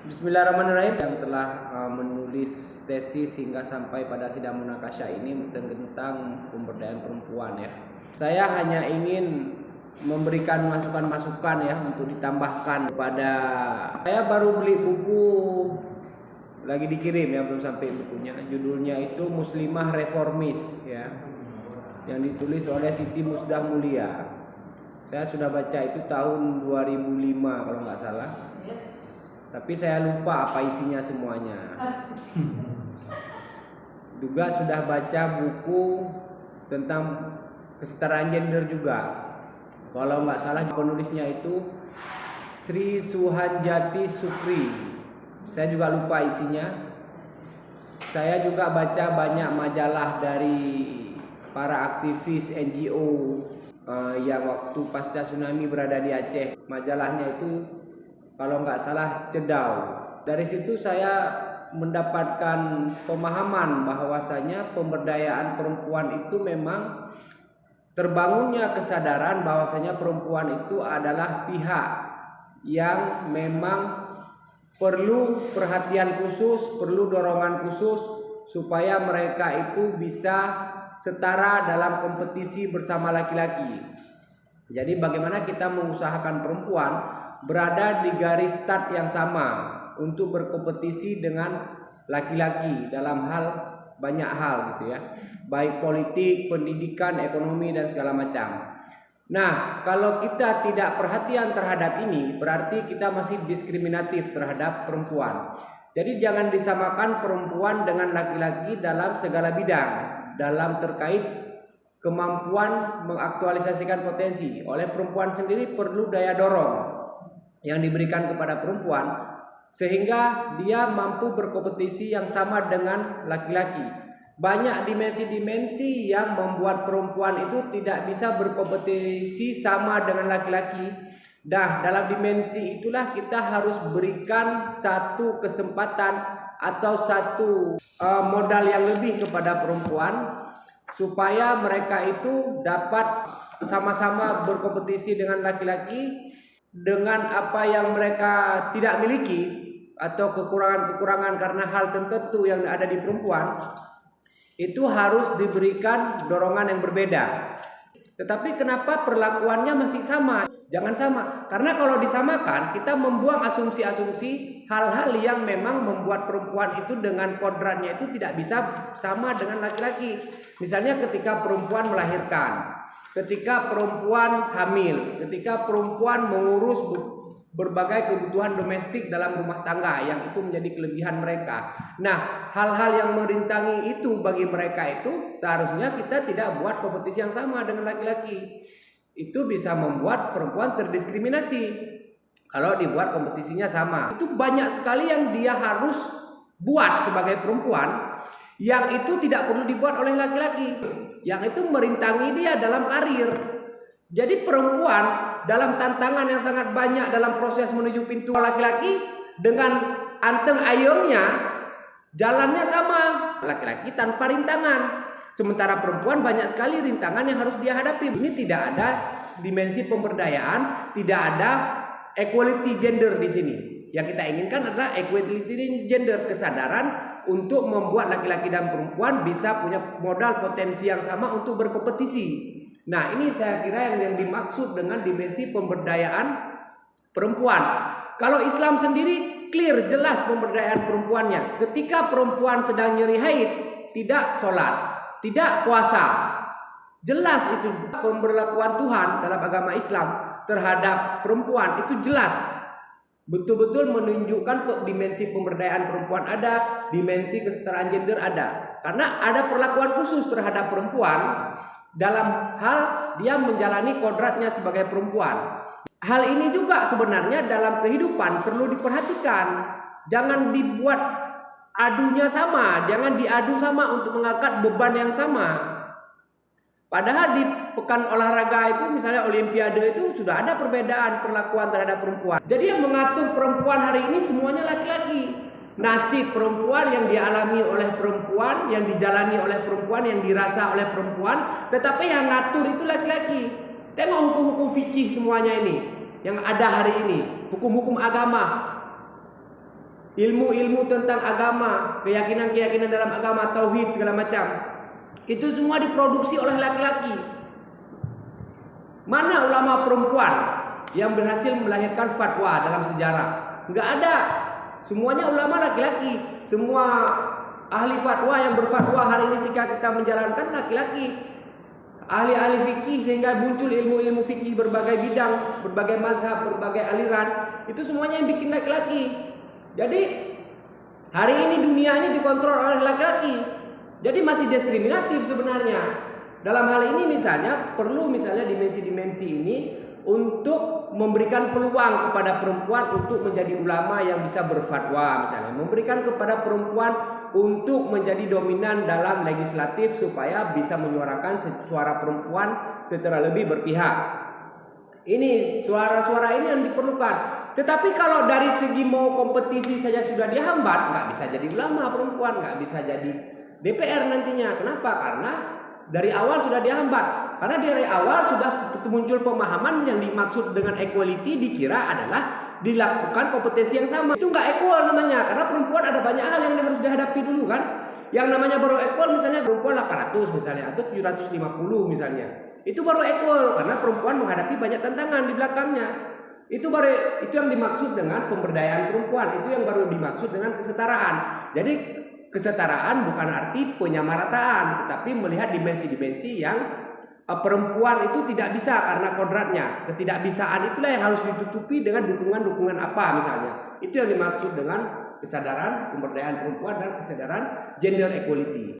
Bismillahirrahmanirrahim, yang telah menulis tesis hingga sampai pada sidang munakasyah ini tentang pemberdayaan perempuan ya. Saya hanya ingin memberikan masukan-masukan ya untuk ditambahkan kepada, saya baru beli buku, lagi dikirim ya, belum sampai bukunya. Judulnya itu Muslimah Reformis ya, yang ditulis oleh Siti Musdah Mulia. Saya sudah baca itu tahun 2005 kalau nggak salah. Tapi saya lupa apa isinya semuanya. Juga sudah baca buku tentang kesetaraan gender juga. Kalau nggak salah penulisnya itu Sri Suhanjati Sukri. Saya juga lupa isinya. Saya juga baca banyak majalah dari para aktivis NGO yang waktu pasca tsunami berada di Aceh. Majalahnya itu kalau nggak salah Cedau. Dari situ saya mendapatkan pemahaman bahwasanya pemberdayaan perempuan itu memang terbangunnya kesadaran bahwasanya perempuan itu adalah pihak yang memang perlu perhatian khusus, perlu dorongan khusus supaya mereka itu bisa setara dalam kompetisi bersama laki-laki. Jadi bagaimana kita mengusahakan perempuan berada di garis start yang sama untuk berkompetisi dengan laki-laki dalam banyak hal gitu ya, baik politik, pendidikan, ekonomi dan segala macam. Nah, kalau kita tidak perhatian terhadap ini, berarti kita masih diskriminatif terhadap perempuan. Jadi jangan disamakan perempuan dengan laki-laki dalam segala bidang, dalam terkait kemampuan mengaktualisasikan potensi. Oleh perempuan sendiri perlu daya dorong yang diberikan kepada perempuan sehingga dia mampu berkompetisi yang sama dengan laki-laki. Banyak dimensi-dimensi yang membuat perempuan itu tidak bisa berkompetisi sama dengan laki-laki. Nah, dalam dimensi itulah kita harus berikan satu kesempatan atau satu modal yang lebih kepada perempuan supaya mereka itu dapat sama-sama berkompetisi dengan laki-laki dengan apa yang mereka tidak miliki atau kekurangan-kekurangan karena hal tertentu yang ada di perempuan, itu harus diberikan dorongan yang berbeda. Tetapi kenapa perlakuannya masih sama? Jangan sama, karena kalau disamakan kita membuang asumsi-asumsi hal-hal yang memang membuat perempuan itu dengan kodratnya itu tidak bisa sama dengan laki-laki. Misalnya ketika perempuan melahirkan, ketika perempuan hamil, ketika perempuan mengurus berbagai kebutuhan domestik dalam rumah tangga yang itu menjadi kelebihan mereka. Nah, hal-hal yang merintangi itu bagi mereka itu seharusnya kita tidak buat kompetisi yang sama dengan laki-laki. Itu bisa membuat perempuan terdiskriminasi kalau dibuat kompetisinya sama. Itu banyak sekali yang dia harus buat sebagai perempuan yang itu tidak perlu dibuat oleh laki-laki, yang itu merintangi dia dalam karir. Jadi perempuan dalam tantangan yang sangat banyak dalam proses menuju pintu laki-laki, dengan anteng ayamnya jalannya sama laki-laki tanpa rintangan. Sementara perempuan banyak sekali rintangan yang harus dia hadapi. Ini tidak ada dimensi pemberdayaan, tidak ada equality gender di sini. Yang kita inginkan adalah equality gender, kesadaran untuk membuat laki-laki dan perempuan bisa punya modal potensi yang sama untuk berkompetisi. Nah, ini saya kira yang dimaksud dengan dimensi pemberdayaan perempuan. Kalau Islam sendiri clear, jelas pemberdayaan perempuannya. Ketika perempuan sedang nyeri haid, tidak sholat, tidak puasa. Jelas itu pemberlakuan Tuhan dalam agama Islam terhadap perempuan itu jelas. Betul-betul menunjukkan dimensi pemberdayaan perempuan ada, dimensi kesetaraan gender ada. Karena ada perlakuan khusus terhadap perempuan dalam hal dia menjalani kodratnya sebagai perempuan. Hal ini juga sebenarnya dalam kehidupan perlu diperhatikan. Jangan dibuat adunya sama, jangan diadu sama untuk mengangkat beban yang sama. Padahal di pekan olahraga itu, misalnya olimpiade itu sudah ada perbedaan perlakuan terhadap perempuan. Jadi yang mengatur perempuan hari ini semuanya laki-laki. Nasib perempuan yang dialami oleh perempuan, yang dijalani oleh perempuan, yang dirasa oleh perempuan, tetapi yang ngatur itu laki-laki. Tengok hukum-hukum fikih semuanya ini yang ada hari ini, hukum-hukum agama. ilmu-ilmu tentang agama, keyakinan-keyakinan dalam agama, tauhid segala macam, itu semua diproduksi oleh laki-laki. Mana ulama perempuan yang berhasil melahirkan fatwa dalam sejarah? Enggak ada. Semuanya ulama laki-laki. Semua ahli fatwa yang berfatwa hari ini jika kita menjalankan laki-laki. Ahli-ahli fikih sehingga muncul ilmu-ilmu fikih berbagai bidang, berbagai mazhab, berbagai aliran, itu semuanya yang bikin laki-laki. Jadi hari ini dunia ini dikontrol oleh laki-laki. Jadi masih diskriminatif sebenarnya. Dalam hal ini misalnya perlu dimensi-dimensi ini untuk memberikan peluang kepada perempuan untuk menjadi ulama yang bisa berfatwa, misalnya memberikan kepada perempuan untuk menjadi dominan dalam legislatif supaya bisa menyuarakan suara perempuan secara lebih berpihak. Ini suara-suara ini yang diperlukan. Tetapi kalau dari segi mau kompetisi saja sudah dihambat, nggak bisa jadi ulama perempuan, nggak bisa jadi DPR nantinya. Kenapa? Karena dari awal sudah dihambat. Karena dari awal sudah muncul pemahaman yang dimaksud dengan equality dikira adalah dilakukan kompetensi yang sama. Itu nggak equal namanya, karena perempuan ada banyak hal yang harus dihadapi dulu kan. Yang namanya baru equal misalnya perempuan 800 misalnya atau 750 misalnya. Itu baru equal karena perempuan menghadapi banyak tantangan di belakangnya. Itu yang dimaksud dengan pemberdayaan perempuan. Itu yang baru dimaksud dengan kesetaraan. Jadi kesetaraan bukan arti penyamarataan, tetapi melihat dimensi-dimensi yang perempuan itu tidak bisa karena kodratnya. Ketidakbisaan itulah yang harus ditutupi dengan dukungan-dukungan apa misalnya. Itu yang dimaksud dengan kesadaran pemberdayaan perempuan dan kesadaran gender equality.